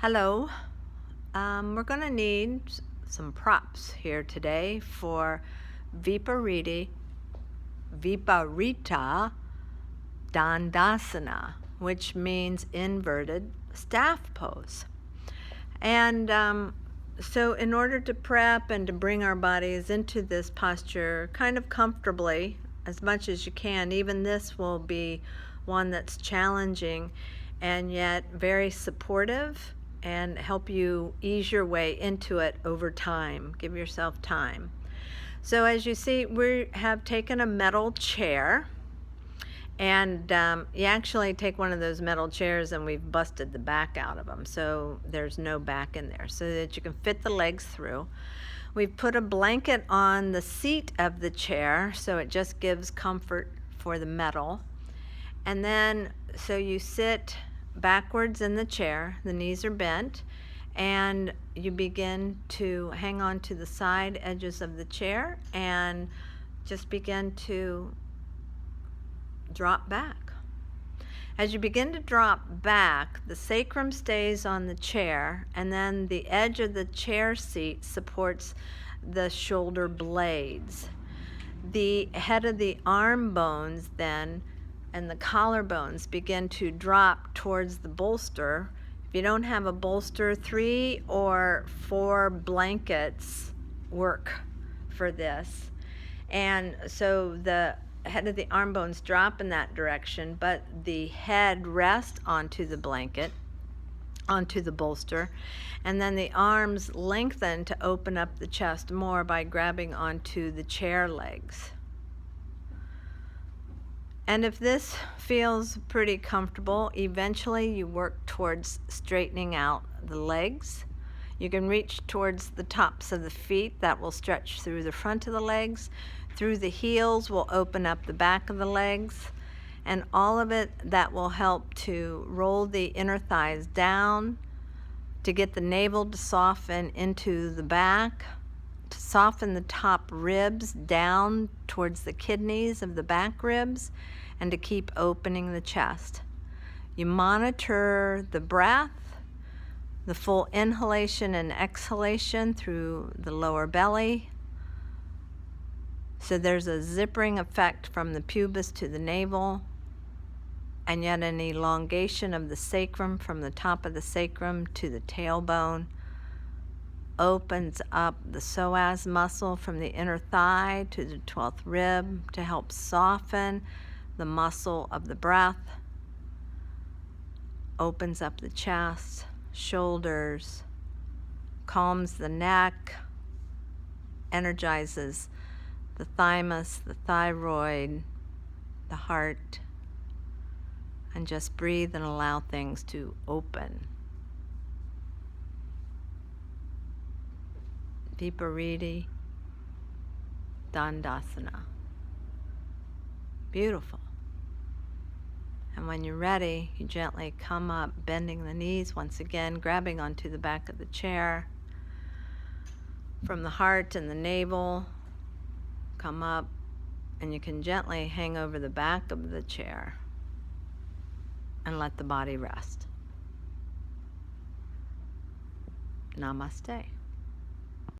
Hello. We're going to need some props here today for Viparita dhandasana, which means inverted staff pose. And so in order to prep and to bring our bodies into this posture kind of comfortably, as much as you can, even this will be one that's challenging and yet very supportive and help you ease your way into it over time. Give yourself time. So as you see, we have taken a metal chair, and you actually take one of those metal chairs and we've busted the back out of them, so there's no back in there, so that you can fit the legs through. We've put a blanket on the seat of the chair, so it just gives comfort for the metal. And then, so you sit backwards in the chair, the knees are bent, and you begin to hang on to the side edges of the chair and just begin to drop back. As you begin to drop back, the sacrum stays on the chair, and then the edge of the chair seat supports the shoulder blades. The head of the arm bones then and the collarbones begin to drop towards the bolster. If you don't have a bolster, 3 or 4 blankets work for this. And so the head of the arm bones drop in that direction, but the head rests onto the blanket, onto the bolster, and then the arms lengthen to open up the chest more by grabbing onto the chair legs. And if this feels pretty comfortable, eventually you work towards straightening out the legs. You can reach towards the tops of the feet. That will stretch through the front of the legs. Through the heels will open up the back of the legs. And all of it, that will help to roll the inner thighs down, to get the navel to soften into the back, to soften the top ribs down towards the kidneys of the back ribs, and to keep opening the chest. You monitor the breath, the full inhalation and exhalation through the lower belly. So there's a zippering effect from the pubis to the navel, and yet an elongation of the sacrum from the top of the sacrum to the tailbone. Opens up the psoas muscle from the inner thigh to the 12th rib to help soften the muscle of the breath. Opens up the chest, shoulders, calms the neck, energizes the thymus, the thyroid, the heart, and just breathe and allow things to open. Viparita dhandasana. Beautiful. And when you're ready, you gently come up, bending the knees once again, grabbing onto the back of the chair. From the heart and the navel, come up, and you can gently hang over the back of the chair and let the body rest. Namaste.